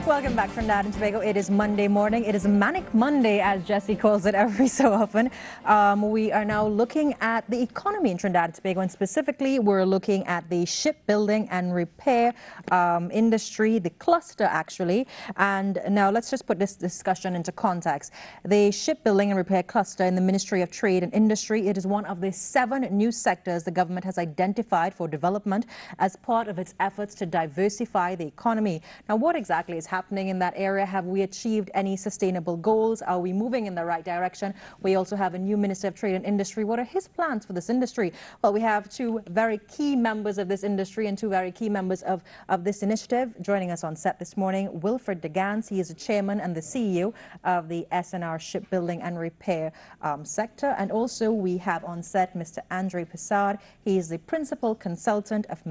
Welcome back, Trinidad and Tobago. It is Monday morning. It is a manic Monday, as Jessie calls it every so often. We are now looking at the economy in Trinidad and Tobago, and specifically, we're looking at the shipbuilding and repair industry, the cluster, actually. And now let's just put this discussion into context. The shipbuilding and repair cluster in the Ministry of Trade and Industry, it is one of the 7 new sectors the government has identified for development as part of its efforts to diversify the economy. Now, what exactly is happening in that area? Have we achieved any sustainable goals? Are we moving in the right direction? We also have a new Minister of Trade and Industry. What are his plans for this industry? Well, we have 2 very key members of this industry and 2 very key members of this initiative joining us on set this morning. Wilfred de Gannes, he is the chairman and the CEO of the SNR Shipbuilding and Repair sector. And also we have on set Mr. Persad. He is the principal consultant of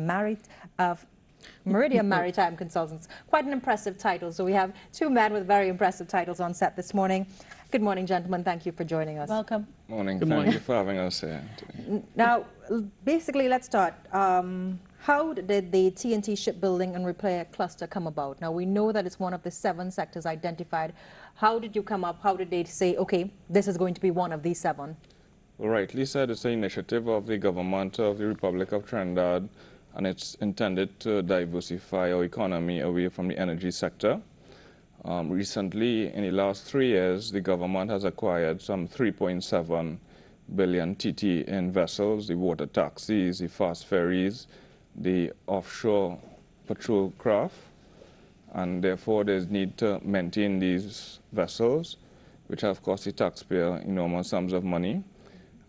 Meridian Maritime Consultants. Quite an impressive title. So we have 2 men with very impressive titles on set this morning. Good morning, gentlemen. Thank you for joining us. Welcome. Morning. Good Thank morning. you for having us here today. Now, basically, let's start. How did the TNT Shipbuilding and Repair cluster come about? Now, we know that it's one of the 7 sectors identified. How did you come up? How did they say, okay, this is going to be one of these 7? Well, rightly said, it's an initiative of the government of the Republic of Trinidad, and it's intended to diversify our economy away from the energy sector. Recently, in the last 3 years, the government has acquired some 3.7 billion TT in vessels, the water taxis, the fast ferries, the offshore patrol craft, and therefore there's need to maintain these vessels, which have cost the taxpayer enormous sums of money.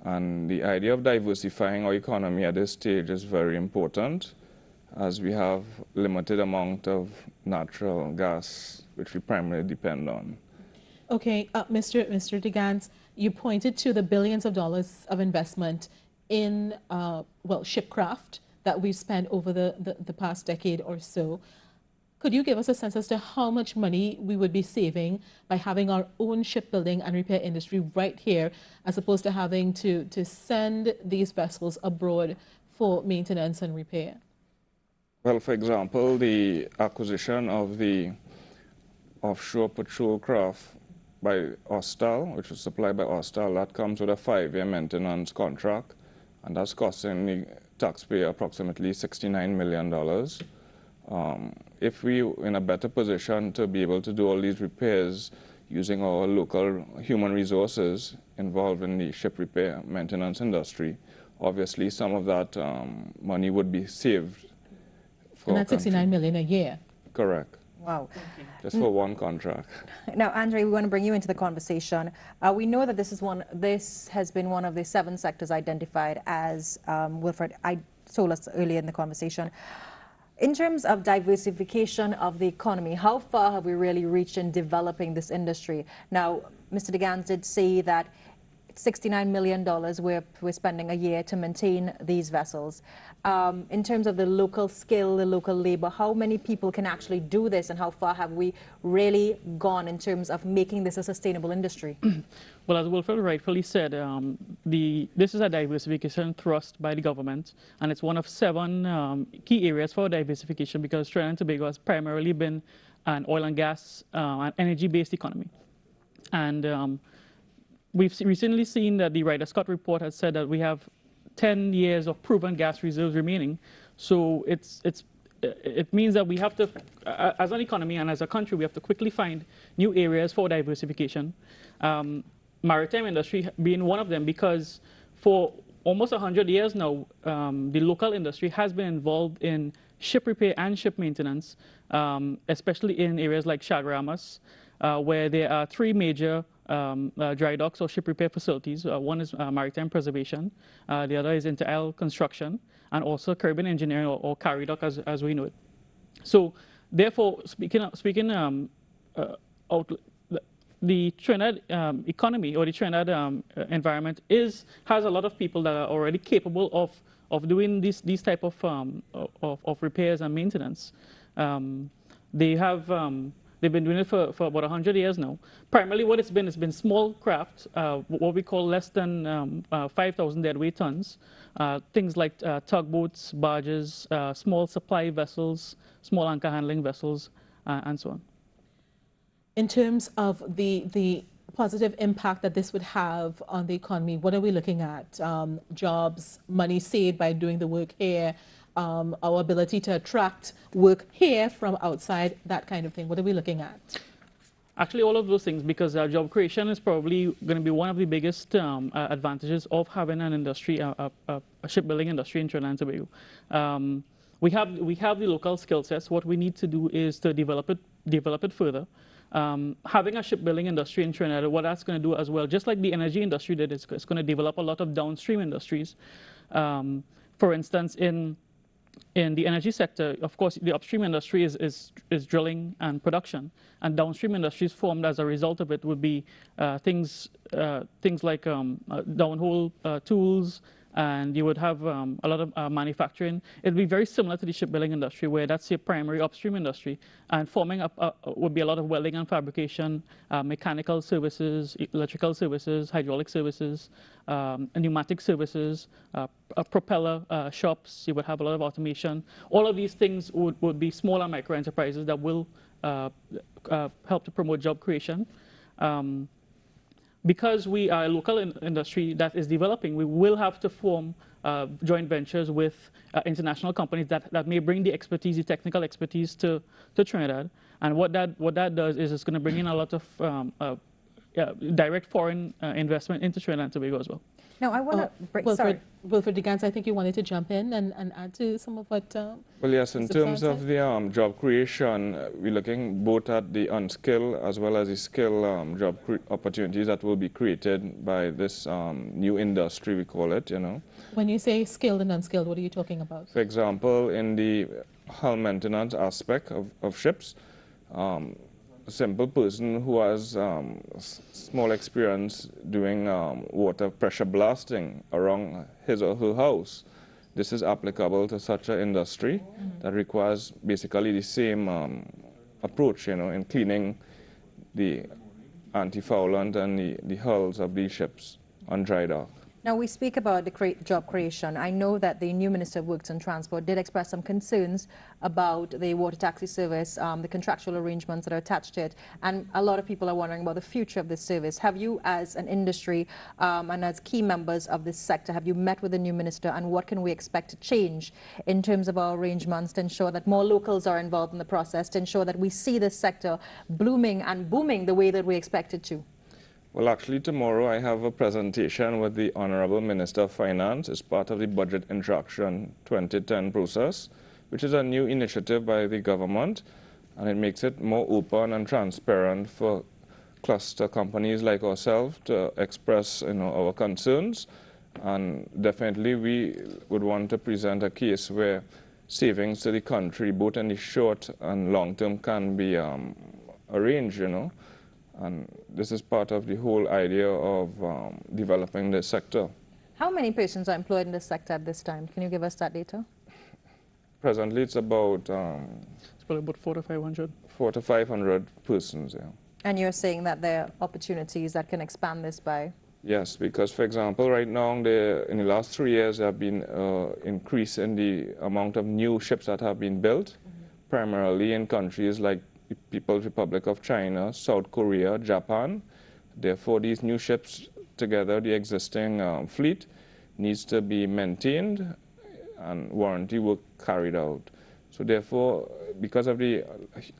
And the idea of diversifying our economy at this stage is very important, as we have limited amount of natural gas, which we primarily depend on. Okay, Mr. de Gannes, you pointed to the billions of dollars of investment in, well, shipcraft that we've spent over the past decade or so. Could you give us a sense as to how much money we would be saving by having our own shipbuilding and repair industry right here, as opposed to having to send these vessels abroad for maintenance and repair? Well, for example, the acquisition of the offshore patrol craft by Ostal, which is supplied by Ostal, that comes with a 5-year maintenance contract, and that's costing the taxpayer approximately $69 million. If we were in a better position to be able to do all these repairs using our local human resources involved in the ship repair maintenance industry, obviously some of that money would be saved. And that's $69 million a year. Correct. Wow. Just for one contract. Now, Andre, we want to bring you into the conversation. We know that this has been one of the 7 sectors identified, as Wilfred told us earlier in the conversation. In terms of diversification of the economy, how far have we really reached in developing this industry? Now, Mr. de Gannes did say that $69 million we're spending a year to maintain these vessels. In terms of the local skill, the local labor, how many people can actually do this, and how far have we really gone in terms of making this a sustainable industry? Well, as Wilfred rightfully said, this is a diversification thrust by the government, and it's one of 7 key areas for diversification, because Trinidad and Tobago has primarily been an oil and gas and energy-based economy. And we've recently seen that the Ryder Scott report has said that we have 10 years of proven gas reserves remaining. So it means that we have to, as an economy and as a country, we have to quickly find new areas for diversification. Maritime industry being one of them, because for almost 100 years now, the local industry has been involved in ship repair and ship maintenance, especially in areas like Chaguaramas, where there are 3 major dry docks or ship repair facilities. One is maritime preservation, the other is inter-isle construction, and also Caribbean engineering, or carry dock as we know it. So therefore, the Trinidad economy, or the Trinidad environment has a lot of people that are already capable of doing these type of repairs and maintenance. They've been doing it for about 100 years now. Primarily what it's been small craft, what we call less than 5,000 deadweight tons. Things like tugboats, barges, small supply vessels, small anchor handling vessels, and so on. In terms of the positive impact that this would have on the economy, what are we looking at? Jobs, money saved by doing the work here, our ability to attract work here from outside, that kind of thing. What are we looking at? Actually, all of those things, because job creation is probably going to be one of the biggest advantages of having an industry, a shipbuilding industry in Trinidad and Tobago. We have the local skill sets. What we need to do is to develop it further. Having a shipbuilding industry in Trinidad, what that's going to do as well, just like the energy industry did, it's going to develop a lot of downstream industries. For instance, in the energy sector, of course, the upstream industry is drilling and production, and downstream industries formed as a result of it would be things like downhole tools, and you would have a lot of manufacturing. It would be very similar to the shipbuilding industry, where that's your primary upstream industry, and forming up would be a lot of welding and fabrication, mechanical services, electrical services, hydraulic services, pneumatic services, propeller shops. You would have a lot of automation. All of these things would be smaller micro enterprises that will help to promote job creation. Because we are a local industry that is developing, we will have to form joint ventures with international companies that may bring the expertise, the technical expertise to Trinidad. And what that does is it's going to bring in a lot of direct foreign investment into Trinidad and Tobago as well. Now, I want to break. Wilfred, I think you wanted to jump in and add to some of what. Well, yes, in terms of the job creation, we're looking both at the unskilled as well as the skilled job opportunities that will be created by this new industry, we call it, you know. When you say skilled and unskilled, what are you talking about? For example, in the hull maintenance aspect of ships, a simple person who has small experience doing water pressure blasting around his or her house. This is applicable to such an industry that requires basically the same approach, you know, in cleaning the anti-foulant and the hulls of these ships on dry dock. Now, we speak about the job creation. I know that the new Minister of Works and Transport did express some concerns about the water taxi service, the contractual arrangements that are attached to it, and a lot of people are wondering about the future of this service. Have you, as an industry and as key members of this sector, have you met with the new minister, and what can we expect to change in terms of our arrangements to ensure that more locals are involved in the process, to ensure that we see this sector blooming and booming the way that we expect it to? Well, actually, tomorrow I have a presentation with the Honorable Minister of Finance as part of the Budget Introduction 2010 process, which is a new initiative by the government, and it makes it more open and transparent for cluster companies like ourselves to express, you know, our concerns. And definitely we would want to present a case where savings to the country, both in the short and long term, can be arranged, you know. And this is part of the whole idea of developing the sector. How many persons are employed in this sector at this time? Can you give us that data? Presently, it's about it's probably about 400 to 500. 400 to 500 persons, yeah. And you're saying that there are opportunities that can expand this by? Yes, because, for example, right now, in the last 3 years, there have been increase in the amount of new ships that have been built, primarily in countries like the People's Republic of China, South Korea, Japan. Therefore, these new ships, together, the existing fleet, needs to be maintained and warranty work carried out. So therefore, because of the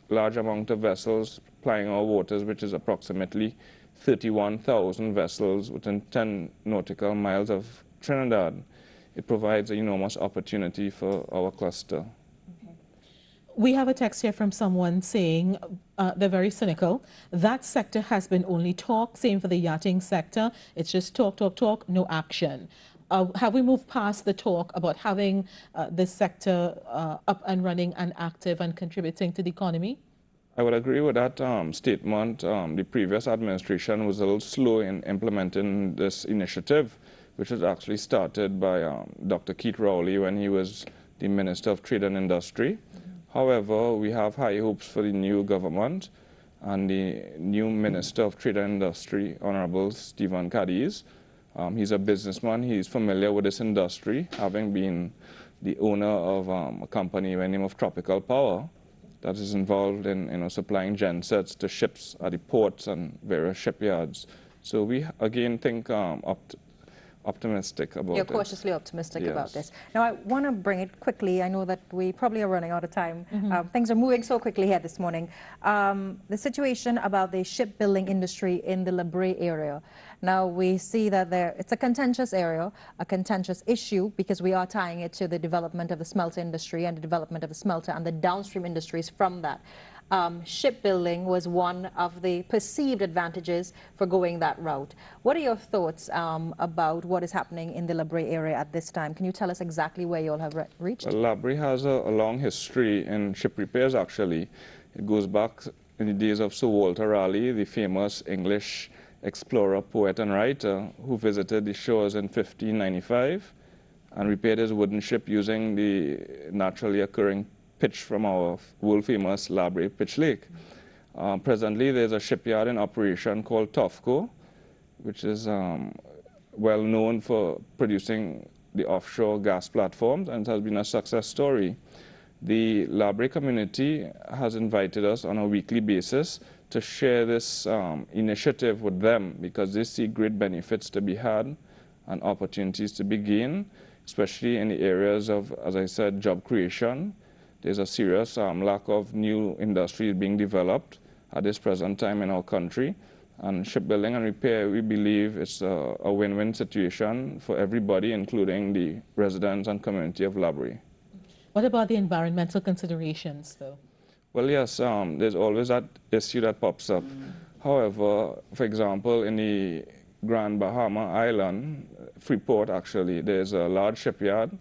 large amount of vessels plying our waters, which is approximately 31,000 vessels within 10 nautical miles of Trinidad, it provides an enormous opportunity for our cluster. We have a text here from someone saying they're very cynical. That sector has been only talk, same for the yachting sector. It's just talk, talk, talk, no action. Have we moved past the talk about having this sector up and running and active and contributing to the economy? I would agree with that statement. The previous administration was a little slow in implementing this initiative, which was actually started by Dr. Keith Rowley when he was the Minister of Trade and Industry. However, we have high hopes for the new government and the new Minister of Trade and Industry, Honorable Stephen Cadiz. He's a businessman. He's familiar with this industry, having been the owner of a company by the name of Tropical Power. that is involved in supplying gensets to ships at the ports and various shipyards. So we again think optimistic about it. You're cautiously optimistic Yes. about this. Now, I want to bring it quickly. I know that we probably are running out of time. Things are moving so quickly here this morning. The situation about the shipbuilding industry in the Labray area. Now, we see that it's a contentious area, a contentious issue, because we are tying it to the development of the smelter industry and the development of the smelter and the downstream industries from that. Shipbuilding was one of the perceived advantages for going that route. What are your thoughts about what is happening in the Labray area at this time? Can you tell us exactly where you all have reached? Well, Labray has a long history in ship repairs, actually. It goes back in the days of Sir Walter Raleigh, the famous English explorer, poet, and writer, who visited the shores in 1595 and repaired his wooden ship using the naturally occurring pitch from our world-famous Labray Pitch Lake. Presently, there's a shipyard in operation called Tofco, which is well known for producing the offshore gas platforms, and it has been a success story. The Labray community has invited us on a weekly basis to share this initiative with them, because they see great benefits to be had and opportunities to be gained, especially in the areas of, as I said, job creation. There's a serious lack of new industries being developed at this present time in our country. And shipbuilding and repair, we believe it's a win-win situation for everybody, including the residents and community of Labray. What about the environmental considerations, though? Well, yes, there's always that issue that pops up. However, for example, in the Grand Bahama Island, Freeport actually, there's a large shipyard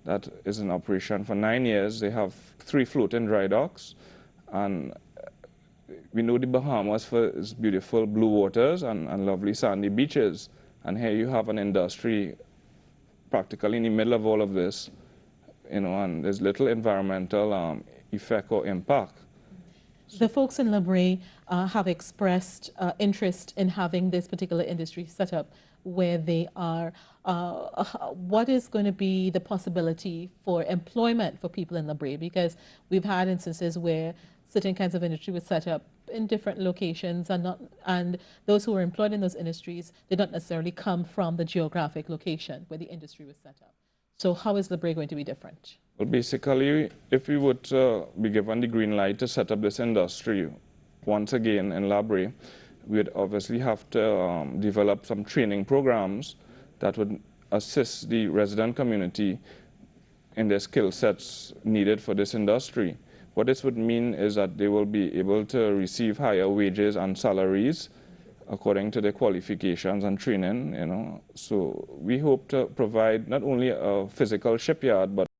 that is in operation for 9 years. They have 3 floating dry docks, and we know the Bahamas for its beautiful blue waters and lovely sandy beaches. And here you have an industry practically in the middle of all of this, and there's little environmental effect or impact. The folks in Labray have expressed interest in having this particular industry set up where they are. What is going to be the possibility for employment for people in Labray? Because we've had instances where certain kinds of industry was set up in different locations, and those who were employed in those industries did not necessarily come from the geographic location where the industry was set up. So how is Labray going to be different? Well, basically, if we would be given the green light to set up this industry once again in Labray, we would obviously have to develop some training programs that would assist the resident community in their skill sets needed for this industry. What this would mean is that they will be able to receive higher wages and salaries according to their qualifications and training, So we hope to provide not only a physical shipyard, but